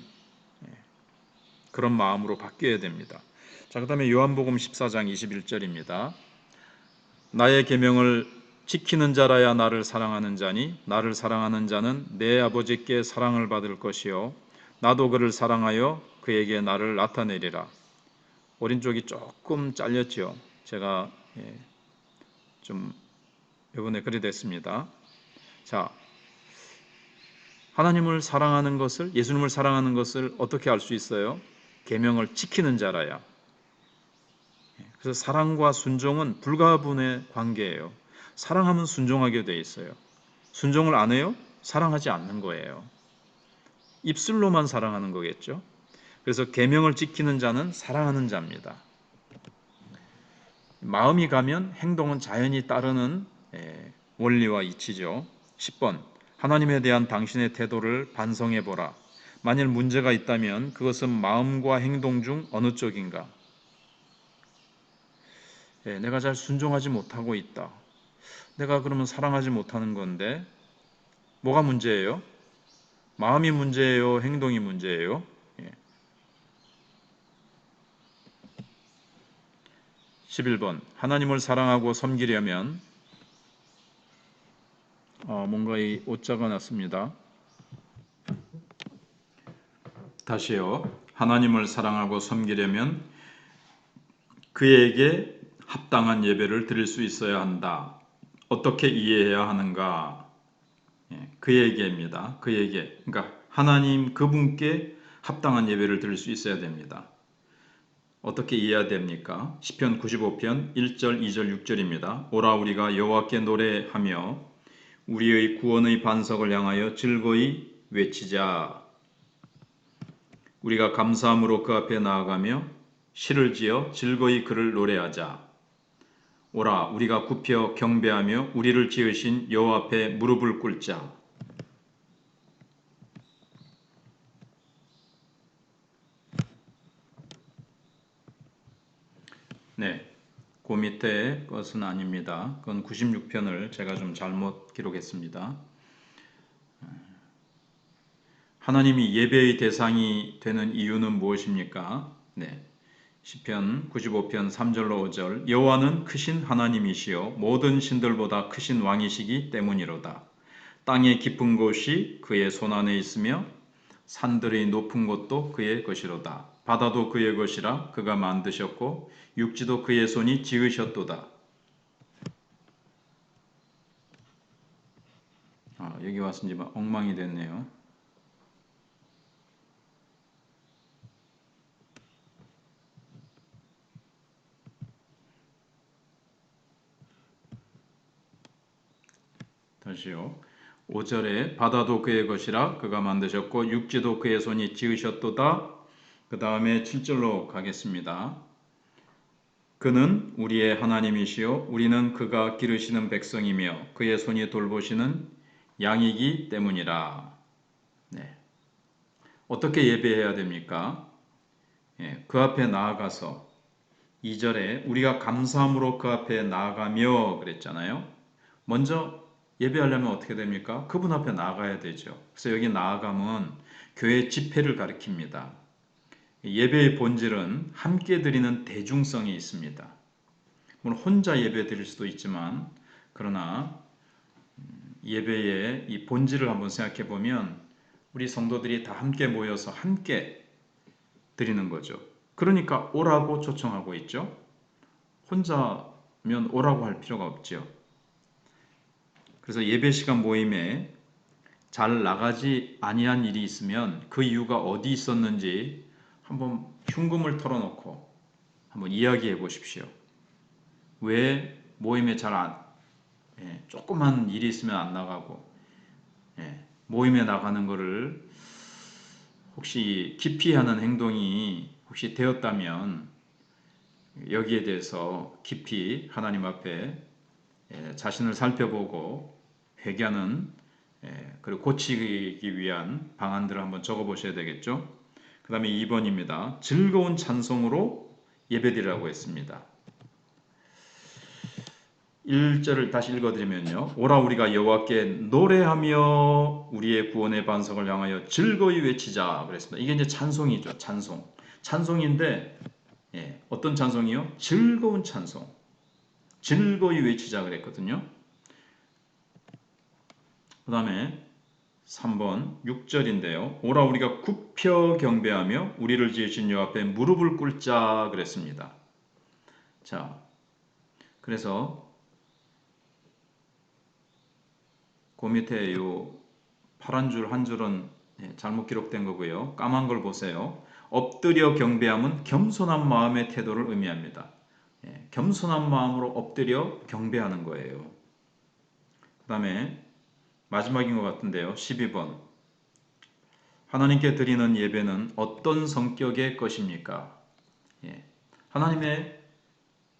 그런 마음으로 바뀌어야 됩니다. 자, 그다음에 요한복음 14장 21절입니다. 나의 계명을 지키는 자라야 나를 사랑하는 자니 나를 사랑하는 자는 내 아버지께 사랑을 받을 것이요 나도 그를 사랑하여 그에게 나를 나타내리라. 오른쪽이 조금 잘렸죠. 제가 좀 이번에 그리 됐습니다. 자, 하나님을 사랑하는 것을, 예수님을 사랑하는 것을 어떻게 알 수 있어요? 계명을 지키는 자라야. 그래서 사랑과 순종은 불가분의 관계예요. 사랑하면 순종하게 돼 있어요. 순종을 안 해요? 사랑하지 않는 거예요. 입술로만 사랑하는 거겠죠. 그래서 계명을 지키는 자는 사랑하는 자입니다. 마음이 가면 행동은 자연히 따르는 원리와 이치죠. 10번, 하나님에 대한 당신의 태도를 반성해 보라. 만일 문제가 있다면 그것은 마음과 행동 중 어느 쪽인가? 내가 잘 순종하지 못하고 있다. 내가 그러면 사랑하지 못하는 건데 뭐가 문제예요? 마음이 문제예요? 행동이 문제예요? 11번, 하나님을 사랑하고 섬기려면 뭔가 이 오자가 났습니다. 다시요. 하나님을 사랑하고 섬기려면 그에게 합당한 예배를 드릴 수 있어야 한다. 어떻게 이해해야 하는가? 그에게입니다. 그에게. 그러니까 하나님 그분께 합당한 예배를 드릴 수 있어야 됩니다. 어떻게 이해해야 됩니까? 시편 95편 1절, 2절, 6절입니다. 오라 우리가 여호와께 노래하며 우리의 구원의 반석을 향하여 즐거이 외치자. 우리가 감사함으로 그 앞에 나아가며 시를 지어 즐거이 그를 노래하자. 오라 우리가 굽혀 경배하며 우리를 지으신 여호와 앞에 무릎을 꿇자. 네, 그 밑에 것은 아닙니다. 그건 96편을 제가 좀 잘못 기록했습니다. 하나님이 예배의 대상이 되는 이유는 무엇입니까? 네, 시편 95편 3절로 5절 여호와는 크신 하나님이시요 모든 신들보다 크신 왕이시기 때문이로다. 땅의 깊은 곳이 그의 손안에 있으며 산들의 높은 곳도 그의 것이로다. 바다도 그의 것이라 그가 만드셨고 육지도 그의 손이 지으셨도다. 여기 와서 이제 막 엉망이 됐네요. 다시요. 5절에 바다도 그의 것이라 그가 만드셨고 육지도 그의 손이 지으셨도다. 그 다음에 7절로 가겠습니다. 그는 우리의 하나님이시요 우리는 그가 기르시는 백성이며 그의 손이 돌보시는 양이기 때문이라. 네. 어떻게 예배해야 됩니까? 그 앞에 나아가서 2절에 우리가 감사함으로 그 앞에 나아가며 그랬잖아요. 먼저 예배하려면 어떻게 됩니까? 그분 앞에 나아가야 되죠. 그래서 여기 나아감은 교회 집회를 가리킵니다. 예배의 본질은 함께 드리는 대중성이 있습니다. 물론 혼자 예배 드릴 수도 있지만 그러나 예배의 이 본질을 한번 생각해 보면 우리 성도들이 다 함께 모여서 함께 드리는 거죠. 그러니까 오라고 초청하고 있죠. 혼자면 오라고 할 필요가 없죠. 그래서 예배 시간 모임에 잘 나가지 아니한 일이 있으면 그 이유가 어디 있었는지 한번 흉금을 털어놓고 한번 이야기해 보십시오. 왜 모임에 조그만 일이 있으면 안 나가고 모임에 나가는 것을 혹시 기피하는 행동이 혹시 되었다면 여기에 대해서 깊이 하나님 앞에 자신을 살펴보고 회개하는 그리고 고치기 위한 방안들을 한번 적어보셔야 되겠죠. 그 다음에 2번입니다. 즐거운 찬송으로 예배드리라고 했습니다. 1절을 다시 읽어드리면요. 오라 우리가 여호와께 노래하며 우리의 구원의 반석을 향하여 즐거이 외치자 그랬습니다. 이게 이제 찬송이죠. 찬송인데 어떤 찬송이요? 즐거운 찬송. 즐거이 외치자 그랬거든요. 그 다음에 3번 6절인데요. 오라 우리가 굽혀 경배하며 우리를 지으신 여호와 앞에 무릎을 꿇자 그랬습니다. 자, 그래서 그 밑에 요 파란 줄 한 줄은 잘못 기록된 거고요. 까만 걸 보세요. 엎드려 경배함은 겸손한 마음의 태도를 의미합니다. 겸손한 마음으로 엎드려 경배하는 거예요. 그 다음에 마지막인 것 같은데요. 12번 하나님께 드리는 예배는 어떤 성격의 것입니까? 하나님께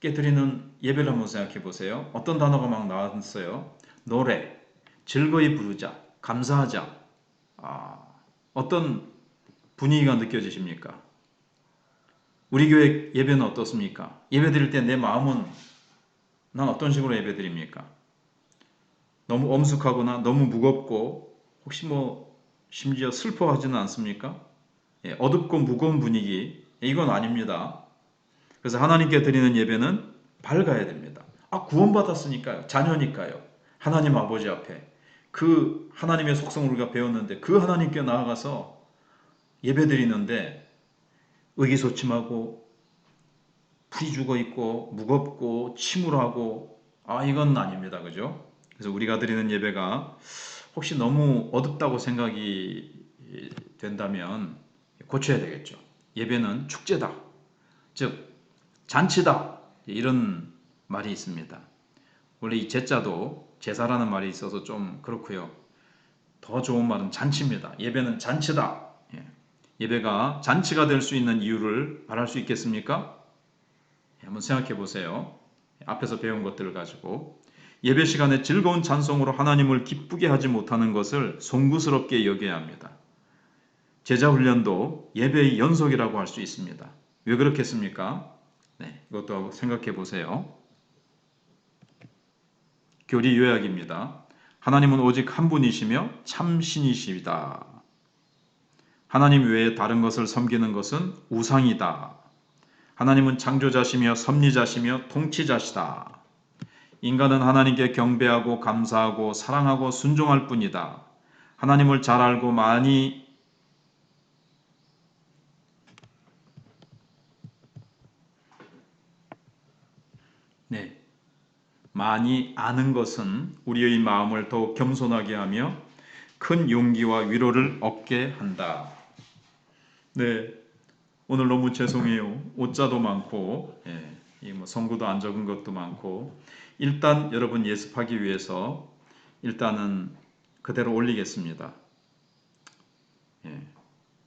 드리는 예배를 한번 생각해 보세요. 어떤 단어가 막 나왔어요? 노래, 즐거이 부르자, 감사하자. 어떤 분위기가 느껴지십니까? 우리 교회 예배는 어떻습니까? 예배 드릴 때 내 마음은 난 어떤 식으로 예배 드립니까? 너무 엄숙하거나 너무 무겁고 혹시 심지어 슬퍼하지는 않습니까? 어둡고 무거운 분위기 이건 아닙니다. 그래서 하나님께 드리는 예배는 밝아야 됩니다. 구원받았으니까요. 자녀니까요. 하나님 아버지 앞에 그 하나님의 속성을 우리가 배웠는데 그 하나님께 나아가서 예배 드리는데 의기소침하고 풀이 죽어 있고 무겁고 침울하고 이건 아닙니다. 그죠? 그래서 우리가 드리는 예배가 혹시 너무 어둡다고 생각이 된다면 고쳐야 되겠죠. 예배는 축제다. 즉 잔치다. 이런 말이 있습니다. 원래 이 제자도 제사라는 말이 있어서 좀 그렇고요. 더 좋은 말은 잔치입니다. 예배는 잔치다. 예배가 잔치가 될 수 있는 이유를 말할 수 있겠습니까? 한번 생각해 보세요. 앞에서 배운 것들을 가지고 예배 시간에 즐거운 찬송으로 하나님을 기쁘게 하지 못하는 것을 송구스럽게 여겨야 합니다. 제자 훈련도 예배의 연속이라고 할 수 있습니다. 왜 그렇겠습니까? 네, 이것도 생각해 보세요. 교리 요약입니다. 하나님은 오직 한 분이시며 참신이시다. 하나님 외에 다른 것을 섬기는 것은 우상이다. 하나님은 창조자시며 섭리자시며 통치자시다. 인간은 하나님께 경배하고 감사하고 사랑하고 순종할 뿐이다. 하나님을 잘 알고 많이 아는 것은 우리의 마음을 더욱 겸손하게 하며 큰 용기와 위로를 얻게 한다. 네, 오늘 너무 죄송해요. 오자도 많고, 성구도 안 적은 것도 많고, 일단 여러분 예습하기 위해서 일단은 그대로 올리겠습니다.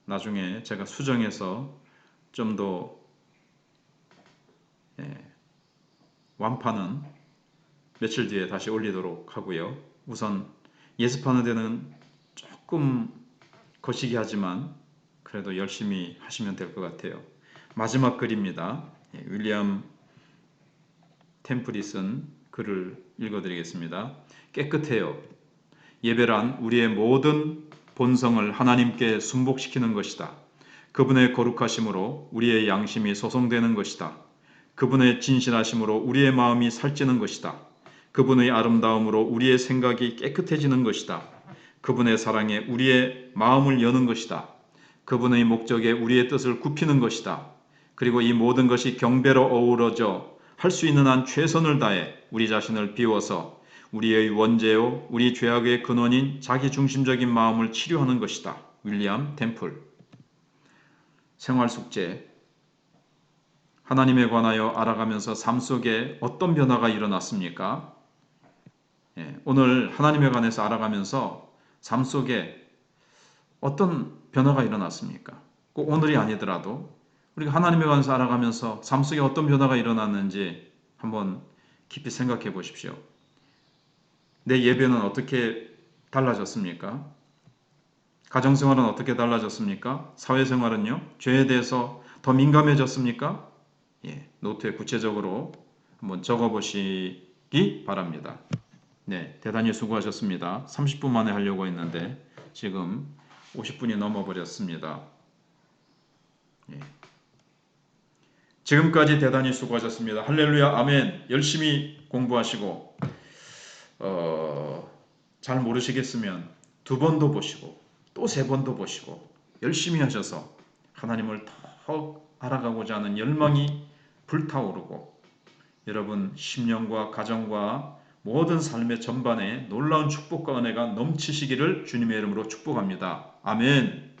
나중에 제가 수정해서 좀 더 완판은 며칠 뒤에 다시 올리도록 하고요. 우선 예습하는 데는 조금 거시기 하지만 그래도 열심히 하시면 될 것 같아요. 마지막 글입니다. 윌리엄 템플이 쓴 글을 읽어드리겠습니다. 깨끗해요. 예배란 우리의 모든 본성을 하나님께 순복시키는 것이다. 그분의 거룩하심으로 우리의 양심이 소송되는 것이다. 그분의 진실하심으로 우리의 마음이 살찌는 것이다. 그분의 아름다움으로 우리의 생각이 깨끗해지는 것이다. 그분의 사랑에 우리의 마음을 여는 것이다. 그분의 목적에 우리의 뜻을 굽히는 것이다. 그리고 이 모든 것이 경배로 어우러져 할 수 있는 한 최선을 다해 우리 자신을 비워서 우리의 원죄요, 우리 죄악의 근원인 자기중심적인 마음을 치료하는 것이다. 윌리엄 템플. 생활숙제. 하나님에 관하여 알아가면서 삶 속에 어떤 변화가 일어났습니까? 오늘 하나님에 관해서 알아가면서 삶 속에 어떤 변화가 일어났습니까? 꼭 오늘이 아니더라도 우리가 하나님에 관해서 알아가면서 삶 속에 어떤 변화가 일어났는지 한번 깊이 생각해 보십시오. 내 예배는 어떻게 달라졌습니까? 가정생활은 어떻게 달라졌습니까? 사회생활은요? 죄에 대해서 더 민감해졌습니까? 노트에 구체적으로 한번 적어보시기 바랍니다. 네, 대단히 수고하셨습니다. 30분 만에 하려고 했는데 지금 50분이 넘어버렸습니다. 지금까지 대단히 수고하셨습니다. 할렐루야, 아멘. 열심히 공부하시고 잘 모르시겠으면 2번도 보시고 또 3번도 보시고 열심히 하셔서 하나님을 더 알아가고자 하는 열망이 불타오르고 여러분 심령과 가정과 모든 삶의 전반에 놀라운 축복과 은혜가 넘치시기를 주님의 이름으로 축복합니다. 아멘.